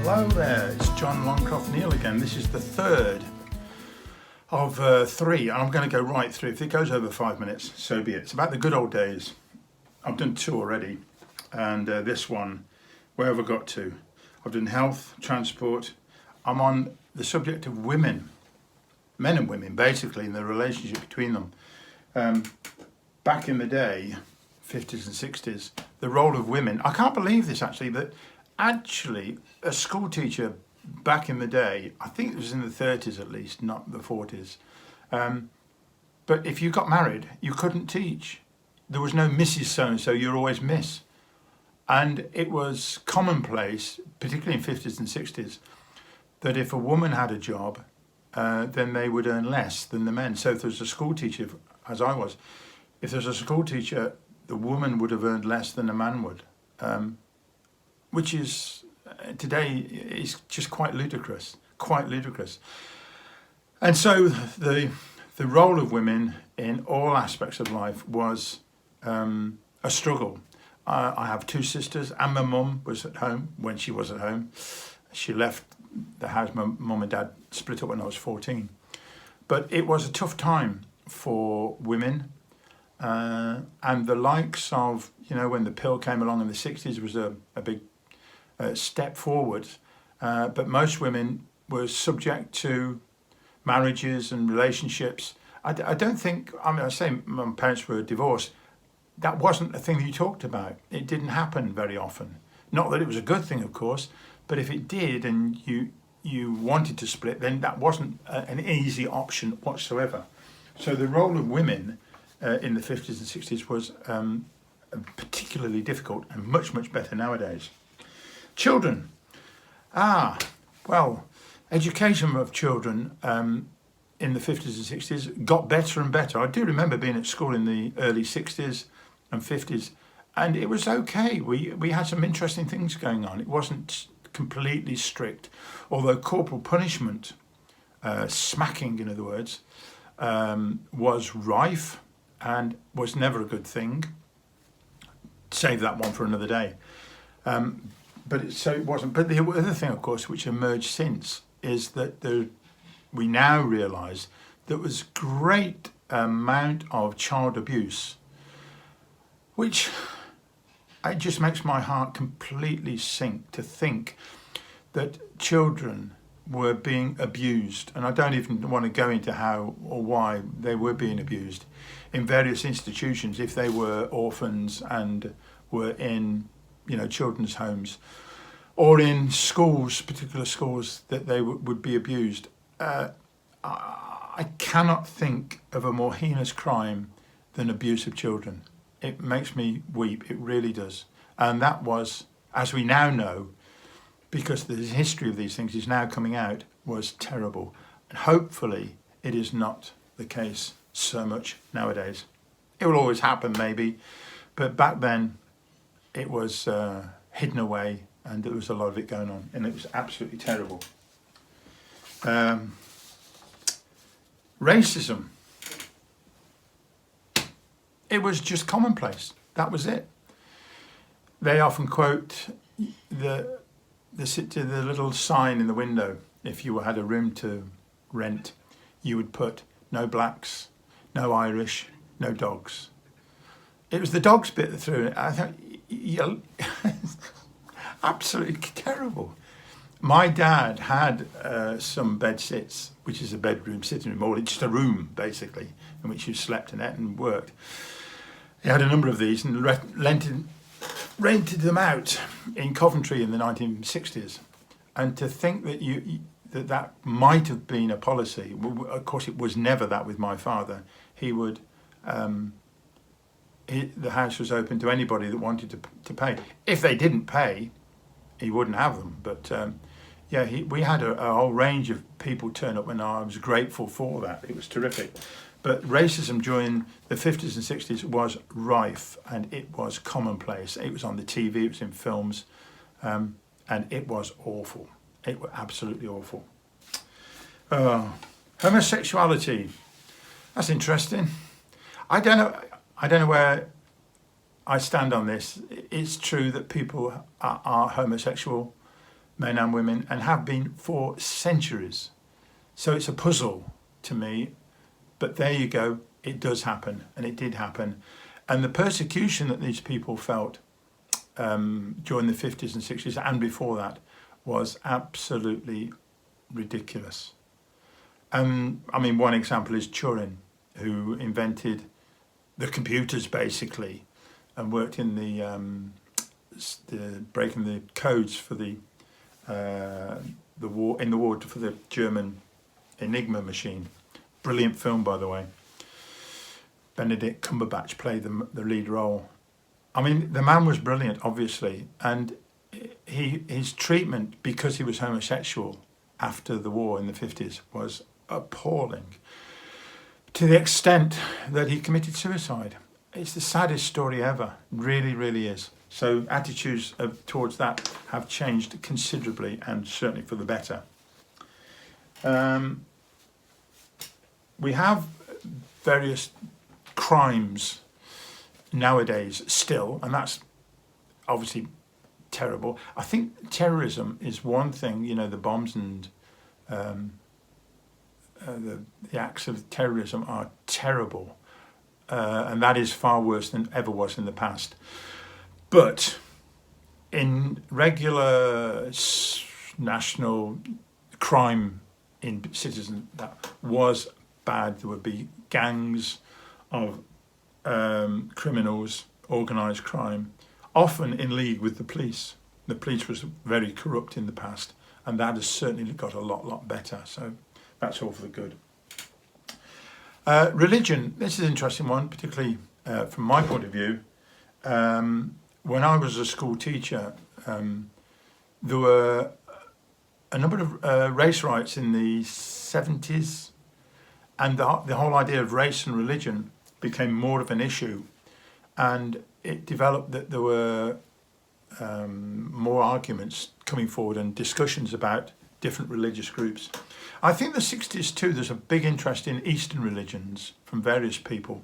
Hello there, it's John Longcroft-Neal again. This is the third of three. I'm going to go right through. If it goes over 5 minutes, so be it. It's about the good old days. I've done two already, and this one, where have I got to? I've done health, transport. I'm on the subject of women, men and women, basically, and the relationship between them. Back in the day, 50s and 60s, the role of women, I can't believe this actually, but actually a school teacher back in the day, I think it was in the 30s at least, not the 40s, but if you got married, you couldn't teach. There was no Mrs. So-and-so, you're always Miss. And it was commonplace, particularly in 50s and 60s, that if a woman had a job, then they would earn less than the men. So if there was a school teacher, as I was, if there was a school teacher, the woman would have earned less than a man would, which is, today, is just quite ludicrous, And so the role of women in all aspects of life was a struggle. I have two sisters, and my mum was at home when she was at home. She left the house, my mum and dad split up when I was 14. But it was a tough time for women, and the likes of, when the pill came along in the 60s was a big step forward. But most women were subject to marriages and relationships. I don't think, I say my parents were divorced, that wasn't a thing that you talked about. It didn't happen very often. Not that it was a good thing, of course, but if it did and you wanted to split, then that wasn't an easy option whatsoever. So the role of women in the 50s and 60s was particularly difficult and much, much better nowadays. Children. Education of children in the 50s and 60s got better and better. I do remember being at school in the early 60s and 50s, and it was okay. We had some interesting things going on. It wasn't completely strict, although corporal punishment, smacking in other words, was rife and was never a good thing. Save that one for another day. It wasn't. But the other thing, of course, which emerged since is that we now realise there was great amount of child abuse, which it just makes my heart completely sink to think that children were being abused, and I don't even want to go into how or why they were being abused in various institutions if they were orphans and were in children's homes, or in schools, particular schools, that they would be abused. I cannot think of a more heinous crime than abuse of children. It makes me weep, it really does. And that was, as we now know, because the history of these things is now coming out, was terrible. And hopefully it is not the case so much nowadays. It will always happen maybe, but back then it was hidden away and there was a lot of it going on, and it was absolutely terrible. Racism. It was just commonplace. That was it. They often quote the little sign in the window. If you had a room to rent, you would put no blacks, no Irish, no dogs. It was the dogs bit that threw it. I thought, absolutely terrible. My dad had some bed sits, which is a bedroom, sitting room, or just a room basically, in which you slept and ate and worked. He had a number of these and rented them out in Coventry in the 1960s. And to think that that might have been a policy, of course it was never that with my father. He would, the house was open to anybody that wanted to pay. If they didn't pay, he wouldn't have them. But we had a whole range of people turn up, and I was grateful for that. It was terrific. But racism during the 50s and 60s was rife, and it was commonplace. It was on the TV, it was in films, and it was awful. It was absolutely awful. Homosexuality. That's interesting. I don't know where I stand on this. It's true that people are homosexual. men and women, and have been for centuries. So it's a puzzle to me, but there you go, it does happen, and it did happen. And the persecution that these people felt during the 50s and 60s and before that was absolutely ridiculous. I mean, one example is Turing, who invented the computers basically, and worked in the breaking the codes for the war for the German Enigma machine. Brilliant film, by the way. Benedict Cumberbatch played the lead role. I mean, the man was brilliant, obviously, and his treatment, because he was homosexual after the war in the 50s, was appalling, to the extent that he committed suicide. It's the saddest story ever, really, really is. So attitudes towards that have changed considerably, and certainly for the better. We have various crimes nowadays still, and that's obviously terrible. I think terrorism is one thing, you know, the bombs and the acts of terrorism are terrible, and that is far worse than ever was in the past. But in regular national crime in citizens, that was bad. There would be gangs of criminals, organised crime, often in league with the police. The police was very corrupt in the past, and that has certainly got a lot better. So that's all for the good. Religion, this is an interesting one, particularly from my point of view. When I was a school teacher, there were a number of race riots in the 70s, and the whole idea of race and religion became more of an issue, and it developed that there were more arguments coming forward and discussions about different religious groups. I think the 60s too, there's a big interest in Eastern religions from various people.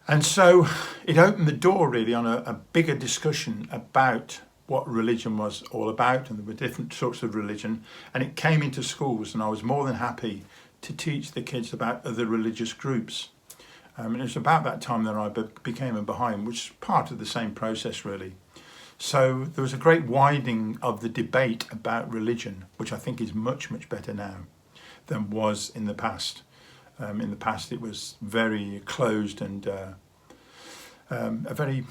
And so it opened the door really on a bigger discussion about what religion was all about, and there were different sorts of religion, and it came into schools, and I was more than happy to teach the kids about other religious groups. And it was about that time that I became a Baha'i, which is part of the same process really. So there was a great widening of the debate about religion, which I think is much better now than was in the past. In the past it was very closed and a very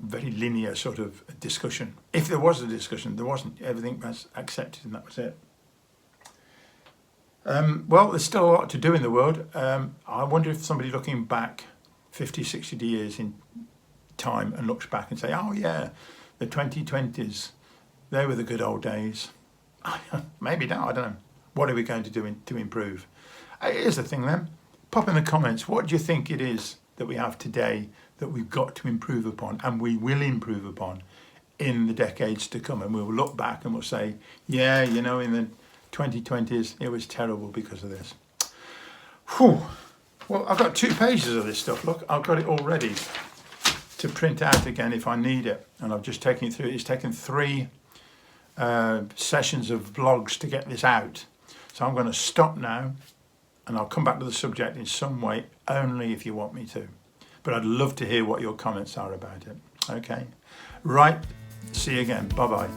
linear sort of discussion. If there was a discussion, there wasn't. Everything was accepted and that was it. Well, there's still a lot to do in the world. I wonder if somebody looking back 50, 60 years in time and looks back and say, oh yeah, the 2020s, they were the good old days. Maybe not, I don't know. What are we going to do to improve? Here's the thing then. Pop in the comments, what do you think it is that we have today that we've got to improve upon, and we will improve upon in the decades to come? And we'll look back and we'll say, yeah, you know, in the 2020s, it was terrible because of this. Whew. Well, I've got 2 pages of this stuff. Look, I've got it all ready to print out again if I need it. And I've just taken it through. It's taken 3 sessions of vlogs to get this out. So I'm going to stop now, and I'll come back to the subject in some way, only if you want me to. But I'd love to hear what your comments are about it. Okay. Right. See you again. Bye-bye.